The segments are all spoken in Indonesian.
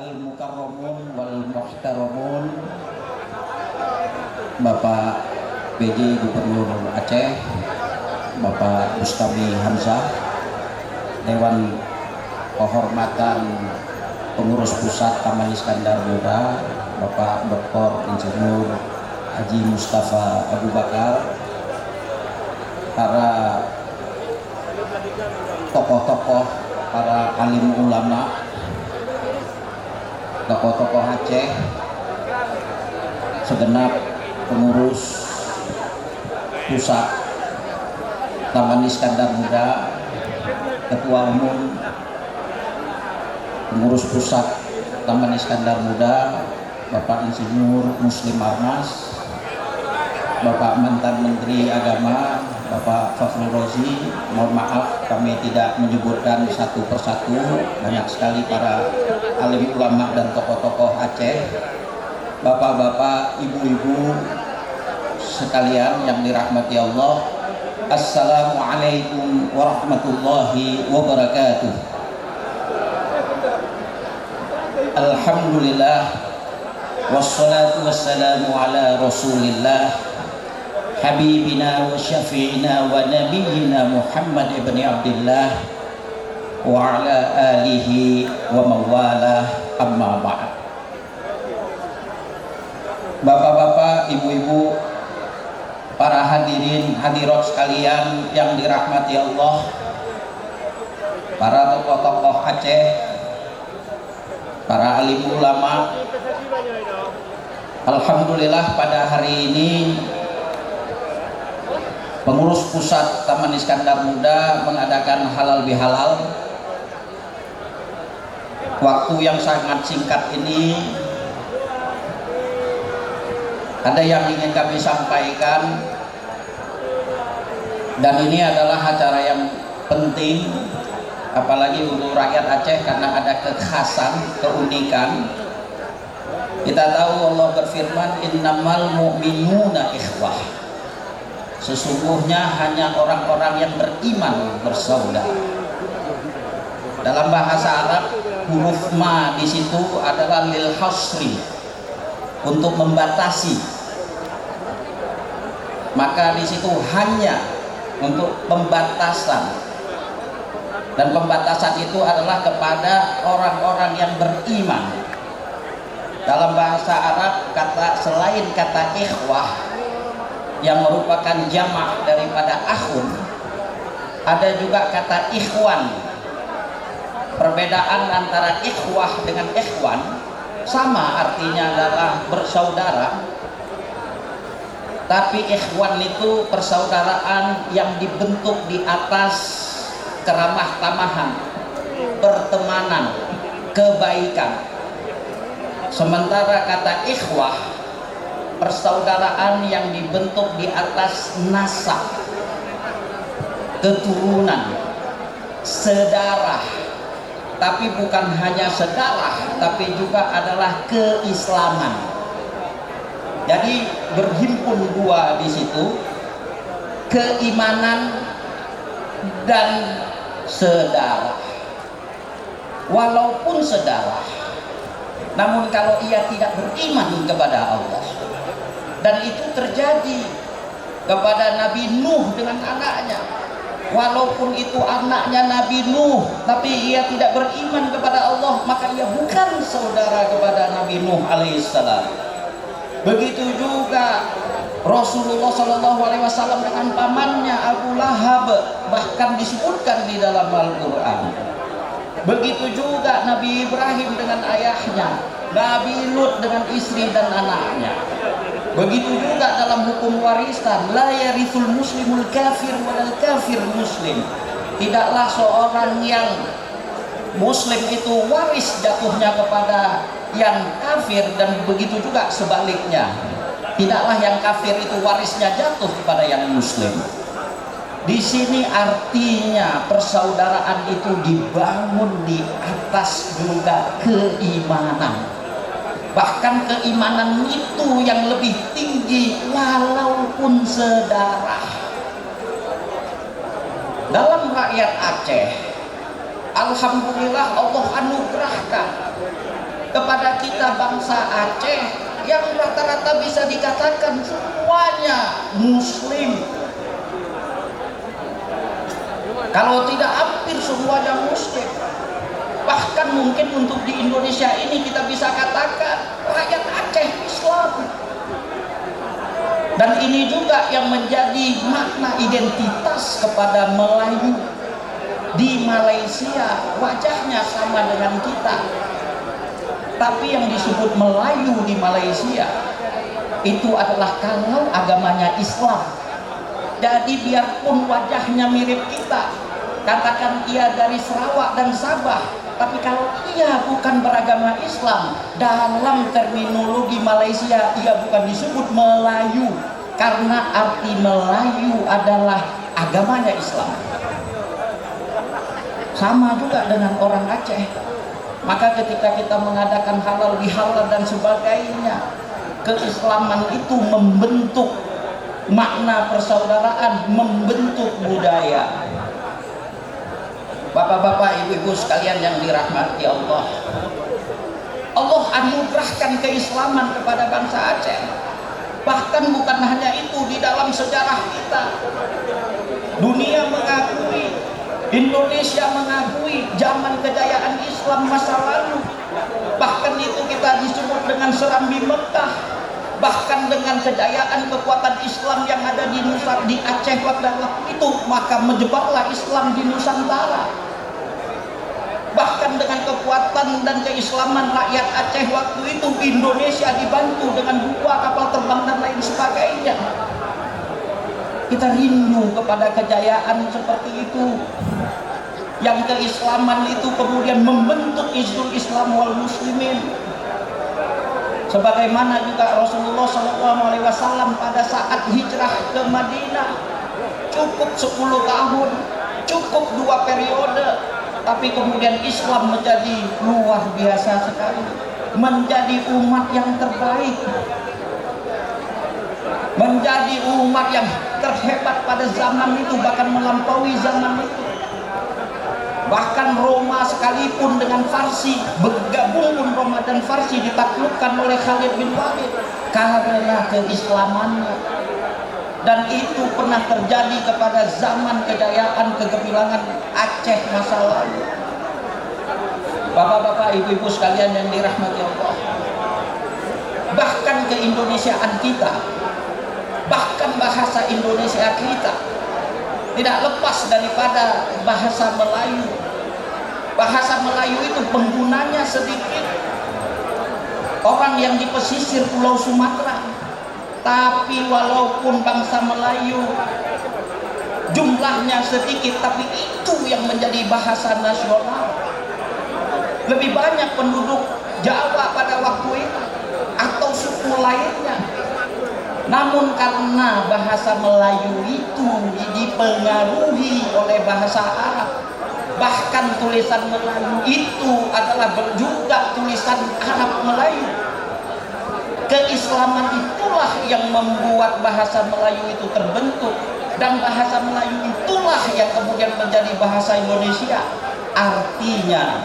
Al-Mukarramun wal Muhtaramun, Bapak PJ Gubernur Aceh, Bapak Bustami Hamzah, Dewan Kehormatan Pengurus Pusat Taman Iskandar Muda, Bapak Dr. Insinyur Haji Mustafa Abu Bakar, para tokoh-tokoh, para alim ulama, tokoh-tokoh Aceh, segenap pengurus pusat Taman Iskandar Muda, Ketua Umum pengurus pusat Taman Iskandar Muda, Bapak Insinyur Muslim Armas, Bapak Mantan Menteri Agama, Bapak Fakhrul Rozi. Mohon maaf kami tidak menyebutkan satu persatu, banyak sekali para alim ulama dan tokoh-tokoh Aceh, bapak-bapak, ibu-ibu sekalian yang dirahmati Allah. Assalamualaikum warahmatullahi wabarakatuh. Alhamdulillah wassalatu wassalamu ala Rasulillah Habibina wa syafi'ina wa nabiyyina Muhammad ibn Abdullah wa ala alihi wa mawalah, amma ba'd. Bapak-bapak, ibu-ibu, para hadirin hadirat sekalian yang dirahmati Allah, para tokoh-tokoh Aceh, para alim ulama, alhamdulillah pada hari ini pengurus pusat Taman Iskandar Muda mengadakan halal bihalal. Waktu yang sangat singkat ini ada yang ingin kami sampaikan, dan ini adalah acara yang penting apalagi untuk rakyat Aceh karena ada kekhasan, keunikan. Kita tahu Allah berfirman, innamal mu'minuna ikhwah. Sesungguhnya hanya orang-orang yang beriman bersaudara. Dalam bahasa Arab, huruf ma di situ adalah lil hasri, untuk membatasi. Maka di situ hanya untuk pembatasan, dan pembatasan itu adalah kepada orang-orang yang beriman. Dalam bahasa Arab, selain kata ikhwah yang merupakan jamak daripada akhun, ada juga kata ikhwan. Perbedaan antara ikhwah dengan ikhwan sama, artinya adalah bersaudara, tapi ikhwan itu persaudaraan yang dibentuk di atas keramah tamahan, pertemanan, kebaikan. Sementara kata ikhwah, persaudaraan yang dibentuk di atas nasab, keturunan, sedarah, tapi bukan hanya sedarah, tapi juga adalah keislaman. Jadi berhimpun dua di situ, keimanan dan sedarah. Walaupun sedarah, namun kalau ia tidak beriman kepada Allah, dan itu terjadi kepada Nabi Nuh dengan anaknya. Walaupun itu anaknya Nabi Nuh, tapi ia tidak beriman kepada Allah, maka ia bukan saudara kepada Nabi Nuh alaihissalam. Begitu juga Rasulullah SAW dengan pamannya Abu Lahab, bahkan disebutkan di dalam Al-Quran. Begitu juga Nabi Ibrahim dengan ayahnya, Nabi Lut dengan istri dan anaknya. Begitu juga dalam hukum warisan, la yarithul muslimul kafir walal kafir muslim. Tidaklah seorang yang muslim itu waris jatuhnya kepada yang kafir, dan begitu juga sebaliknya. Tidaklah yang kafir itu warisnya jatuh kepada yang muslim. Di sini artinya persaudaraan itu dibangun di atas juga keimanan. Bahkan keimanan itu yang lebih tinggi walaupun sedarah. Dalam rakyat Aceh, alhamdulillah Allah anugerahkan kepada kita bangsa Aceh yang rata-rata bisa dikatakan semuanya Muslim, kalau tidak hampir semuanya Muslim. Bahkan mungkin untuk di Indonesia ini kita bisa katakan rakyat Aceh Islam. Dan ini juga yang menjadi makna identitas kepada Melayu. Di Malaysia wajahnya sama dengan kita, tapi yang disebut Melayu di Malaysia itu adalah kalau agamanya Islam. Jadi biarpun wajahnya mirip kita, katakan ia dari Sarawak dan Sabah, tapi kalau ia bukan beragama Islam, dalam terminologi Malaysia ia bukan disebut Melayu, karena arti Melayu adalah agamanya Islam. Sama juga dengan orang Aceh. Maka ketika kita mengadakan halal bihalal dan sebagainya, keislaman itu membentuk makna persaudaraan, membentuk budaya. Bapak-bapak, ibu-ibu sekalian yang dirahmati Allah, Allah anugerahkan keislaman kepada bangsa Aceh. Bahkan bukan hanya itu, di dalam sejarah kita, dunia mengakui, Indonesia mengakui zaman kejayaan Islam masa lalu. Bahkan itu kita disebut dengan Serambi Mekah. Bahkan dengan kejayaan kekuatan Islam yang ada di Aceh pada waktu itu, maka menjebaklah Islam di Nusantara. Bahkan dengan kekuatan dan keislaman rakyat Aceh waktu itu, Indonesia dibantu dengan 2 kapal terbang dan lain sebagainya. Kita rindu kepada kejayaan seperti itu, yang keislaman itu kemudian membentuk Hizbul Islam wal Muslimin. Sebagaimana juga Rasulullah SAW pada saat hijrah ke Madinah, cukup 10 tahun, cukup 2 periode, tapi kemudian Islam menjadi luar biasa sekali, menjadi umat yang terbaik, menjadi umat yang terhebat pada zaman itu, bahkan melampaui zaman itu. Bahkan Roma sekalipun dengan Farsi, bergabung pun Roma dan Farsi ditaklukkan oleh Khalid bin Walid karena keislamannya. Dan itu pernah terjadi kepada zaman kejayaan kegemilangan Aceh masa lalu. Bapak-bapak, ibu-ibu sekalian yang dirahmati Allah, bahkan keindonesiaan kita, bahkan bahasa Indonesia kita tidak lepas daripada bahasa Melayu. Bahasa Melayu itu penggunanya sedikit orang yang di pesisir Pulau Sumatera, tapi walaupun bangsa Melayu jumlahnya sedikit, tapi itu yang menjadi bahasa nasional. Lebih banyak penduduk Jawa pada waktu itu atau suku lainnya. Namun karena bahasa Melayu itu dipengaruhi oleh bahasa Arab, bahkan tulisan Melayu itu adalah juga tulisan Arab Melayu. Keislaman itulah yang membuat bahasa Melayu itu terbentuk, dan bahasa Melayu itulah yang kemudian menjadi bahasa Indonesia. Artinya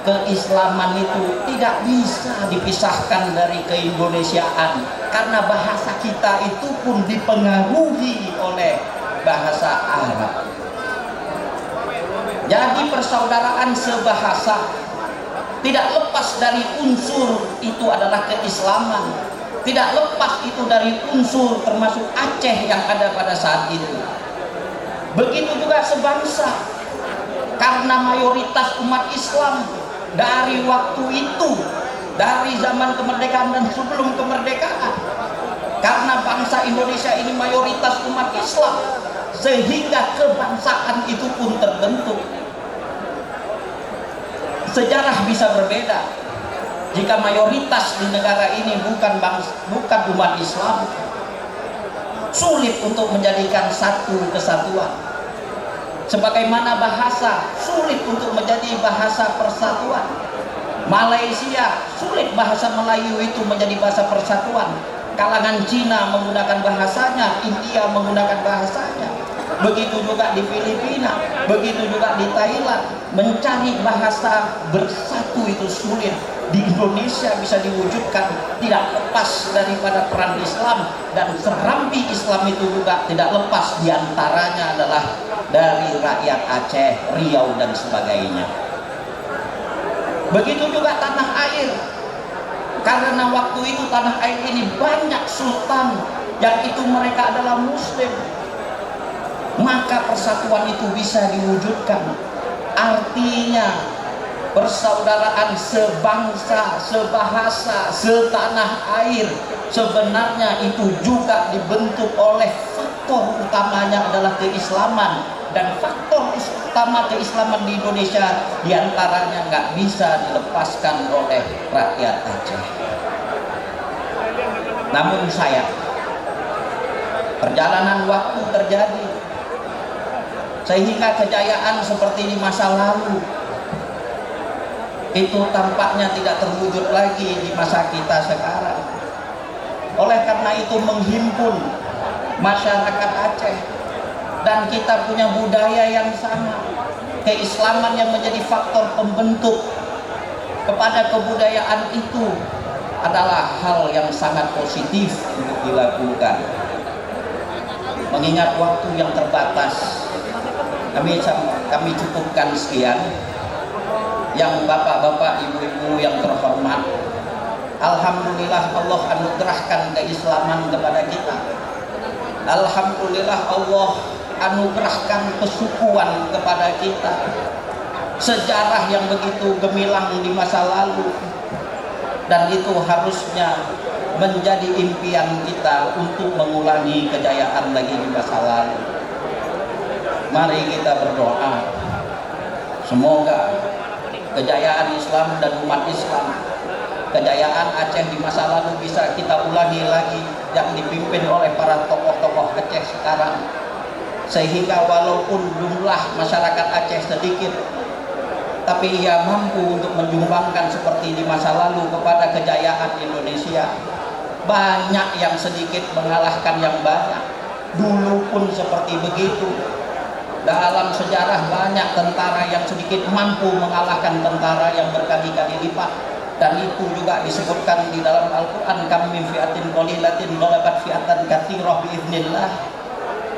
keislaman itu tidak bisa dipisahkan dari keindonesiaan, karena bahasa kita itu pun dipengaruhi oleh bahasa Arab. Jadi persaudaraan sebahasa tidak lepas dari unsur itu adalah keislaman, tidak lepas itu dari unsur termasuk Aceh yang ada pada saat itu. Begitu juga sebangsa, karena mayoritas umat Islam dari waktu itu, dari zaman kemerdekaan dan sebelum kemerdekaan, karena bangsa Indonesia ini mayoritas umat Islam, sehingga kebangsaan itu pun terbentuk. Sejarah bisa berbeda jika mayoritas di negara ini bukan umat Islam, sulit untuk menjadikan satu kesatuan. Sebagaimana bahasa sulit untuk menjadi bahasa persatuan. Malaysia sulit bahasa Melayu itu menjadi bahasa persatuan. Kalangan Cina menggunakan bahasanya, India menggunakan bahasanya. Begitu juga di Filipina, begitu juga di Thailand. Mencari bahasa bersatu itu sulit. di Indonesia bisa diwujudkan tidak lepas daripada peran Islam, dan serambi Islam itu juga tidak lepas, diantaranya adalah dari rakyat Aceh, Riau dan sebagainya. Begitu juga tanah air, karena waktu itu tanah air ini banyak sultan yang itu mereka adalah muslim, maka persatuan itu bisa diwujudkan. Artinya persaudaraan sebangsa, sebahasa, setanah air sebenarnya itu juga dibentuk oleh faktor utamanya adalah keislaman. Dan faktor utama keislaman di Indonesia diantaranya nggak bisa dilepaskan oleh rakyat Aceh. Namun sayang, perjalanan waktu terjadi sehingga kejayaan seperti di masa lalu itu tampaknya tidak terwujud lagi di masa kita sekarang. Oleh karena itu menghimpun masyarakat Aceh, dan kita punya budaya yang sama, keislaman yang menjadi faktor pembentuk kepada kebudayaan itu adalah hal yang sangat positif untuk dilakukan. Mengingat waktu yang terbatas, kami cukupkan sekian. Yang bapak-bapak, ibu-ibu yang terhormat, alhamdulillah Allah anugerahkan keislaman kepada kita. Alhamdulillah Allah anugerahkan kesukuan kepada kita. Sejarah yang begitu gemilang di masa lalu, dan itu harusnya menjadi impian kita untuk mengulangi kejayaan lagi di masa lalu. Mari kita berdoa, semoga kejayaan Islam dan umat Islam, kejayaan Aceh di masa lalu bisa kita ulangi lagi, yang dipimpin oleh para tokoh-tokoh Aceh sekarang, sehingga walaupun jumlah masyarakat Aceh sedikit, tapi ia mampu untuk menyumbangkan seperti di masa lalu kepada kejayaan Indonesia. Banyak yang sedikit mengalahkan yang banyak. Dulu pun seperti begitu. Dalam sejarah banyak tentara yang sedikit mampu mengalahkan tentara yang berkali-kali lipat, dan itu juga disebutkan di dalam Al-Quran, kam min fi'atin qalilatin ghalabat fi'atan katsirah biiznillah.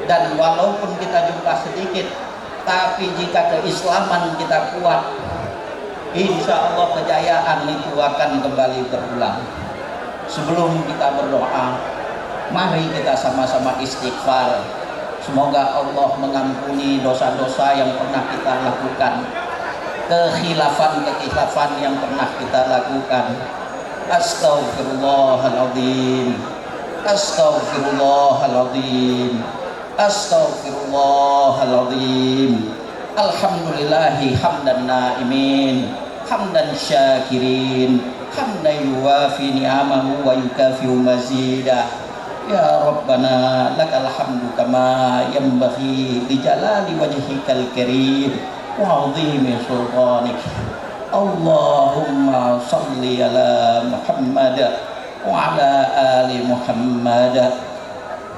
Dan walaupun kita jumlah sedikit, tapi jika keislaman kita kuat, insya Allah kejayaan itu akan kembali berulang. Sebelum kita berdoa, mari kita sama-sama istighfar. Semoga Allah mengampuni dosa-dosa yang pernah kita lakukan, kekhilafan yang pernah kita lakukan. Astaghfirullahaladzim, astaghfirullahaladzim, astaghfirullahaladzim. Alhamdulillahi hamdan naimin, hamdan syakirin, hamdan yuwafi ni'amahu wa yukafi'u mazidah. Ya Rabbana lakal hamdu kama yanbaghi li jalali wajhikal karim wa 'azimi sultanik. Allahumma salli ala Muhammad wa ala ali Muhammad.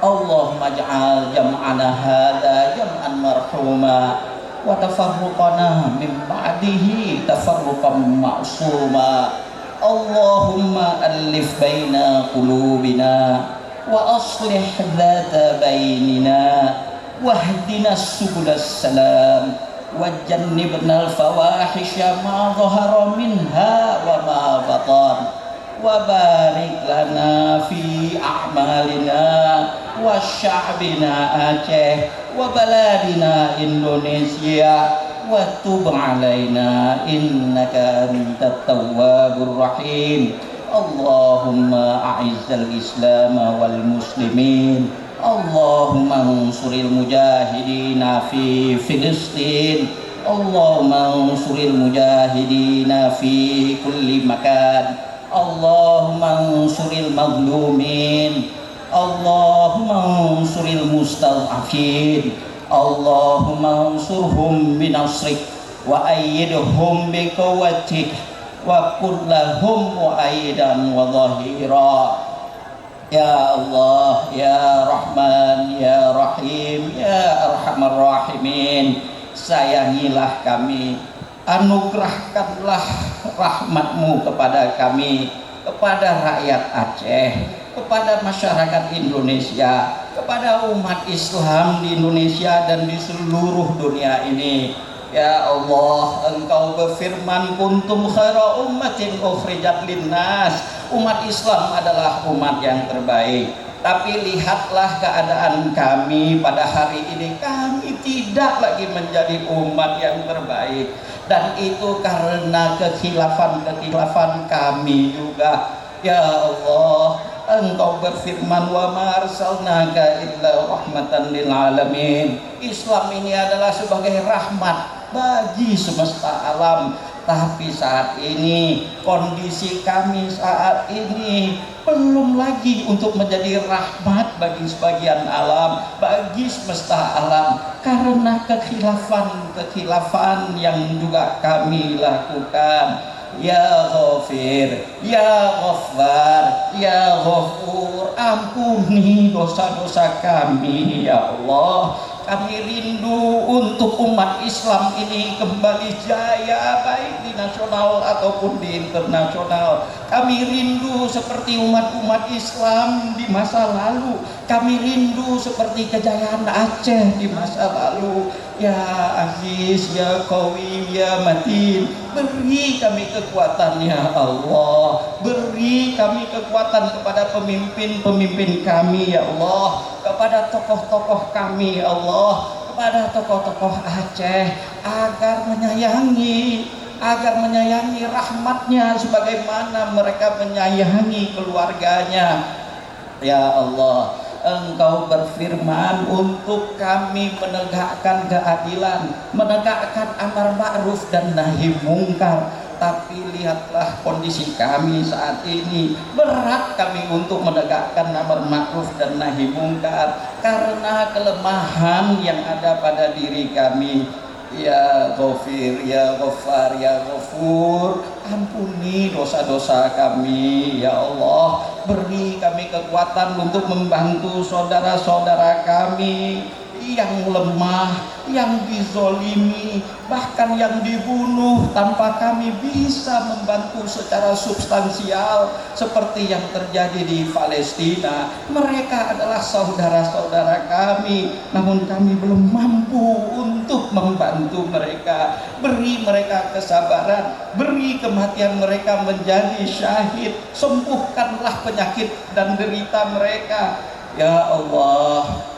Allahumma ij'al jam'ana hadza jam'an marhuma wa tafarruqana min ba'dihi tafarruqan ma'suma. Allahumma alif baina qulubina wa aslih dhata bainina wahdina subulas salam wajannibna al-fawahisha ma dhahara minha wa ma batan wa barik lana fi a'malina wa sya'bina Aceh wa baladina Indonesia wa tub alaina innaka antat tawwabur rahim. Allahumma a'izzal Islam wal muslimin, Allahumma ansuril mujahidina fi Filistin, Allahumma ansuril mujahidina fi kulli makan, Allahumma ansuril mazlumin, Allahumma ansuril mustad'afin, Allahumma ansurhum binasrik wa ayyidhum biquwwatik wa kullahum mu'aidan wa dhahira. Ya Allah, Ya Rahman, Ya Rahim, Ya Arhamar Rahimin, sayangilah kami, anugerahkanlah rahmat-Mu kepada kami, kepada rakyat Aceh, kepada masyarakat Indonesia, kepada umat Islam di Indonesia dan di seluruh dunia ini. Ya Allah, Engkau berfirman, kuntum khaira ummatin ukhrijat linnas. Umat Islam adalah umat yang terbaik. Tapi lihatlah keadaan kami pada hari ini, kami tidak lagi menjadi umat yang terbaik, dan itu karena kekhilafan kami juga. Ya Allah, Engkau berfirman, wa ma arsalnaka illa rahmatan lil alamin. Islam ini adalah sebagai rahmat bagi semesta alam. Tapi saat ini, kondisi kami saat ini belum lagi untuk menjadi rahmat bagi sebagian alam, bagi semesta alam, karena kekhilafan yang juga kami lakukan. Ya Ghafir, Ya Ghaffar, Ya Ghafur, ampuni dosa-dosa kami ya Allah. Kami rindu untuk umat Islam ini kembali jaya, baik di nasional ataupun di internasional. Kami rindu seperti umat-umat Islam di masa lalu. Kami rindu seperti kejayaan Aceh di masa lalu. Ya Aziz, Ya Qawi, Ya Matin, beri kami kekuatan ya Allah. Beri kami kekuatan kepada pemimpin-pemimpin kami ya Allah, kepada tokoh-tokoh kami ya Allah, kepada tokoh-tokoh Aceh, agar menyayangi rahmatnya sebagaimana mereka menyayangi keluarganya. Ya Allah, Engkau berfirman untuk kami menegakkan keadilan, menegakkan amar ma'ruf dan nahi mungkar. Tapi lihatlah kondisi kami saat ini, berat kami untuk menegakkan amar ma'ruf dan nahi mungkar karena kelemahan yang ada pada diri kami. Ya Ghafir, Ya Ghaffar, Ya Ghafur, ampuni dosa-dosa kami ya Allah. Beri kami kekuatan untuk membantu saudara-saudara kami yang lemah, yang dizolimi, bahkan yang dibunuh, tanpa kami bisa membantu secara substansial seperti yang terjadi di Palestina. Mereka adalah saudara-saudara kami, namun kami belum mampu untuk membantu mereka. Beri mereka kesabaran, beri kematian mereka menjadi syahid, sembuhkanlah penyakit dan derita mereka ya Allah.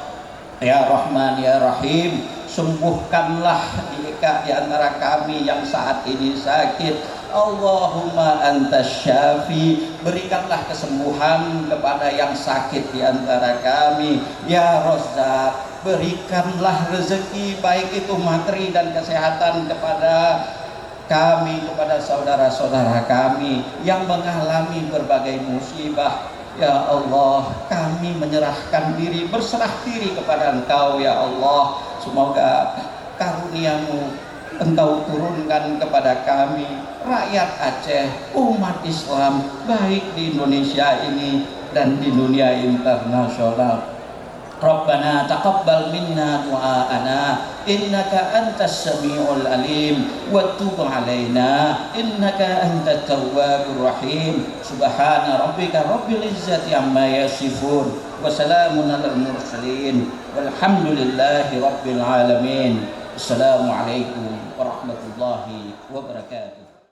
Ya Rahman, Ya Rahim, sembuhkanlah di antara kami yang saat ini sakit. Allahumma antas syafi, berikanlah kesembuhan kepada yang sakit di antara kami. Ya Razzaq, berikanlah rezeki baik itu materi dan kesehatan kepada kami, kepada saudara-saudara kami yang mengalami berbagai musibah. Ya Allah, kami menyerahkan diri, berserah diri kepada Engkau ya Allah. Semoga karunia-Mu Engkau turunkan kepada kami, rakyat Aceh, umat Islam, baik di Indonesia ini dan di dunia internasional. Rabbana taqabbal minna du'aana innaka antas samiul alim wa tub alaina innaka antat tawwabur rahim. Subhana rabbika rabbil izzati amma yasifun wa salamun alal mursalin walhamdulillahi rabbil alamin. Assalamualaikum warahmatullahi wabarakatuh.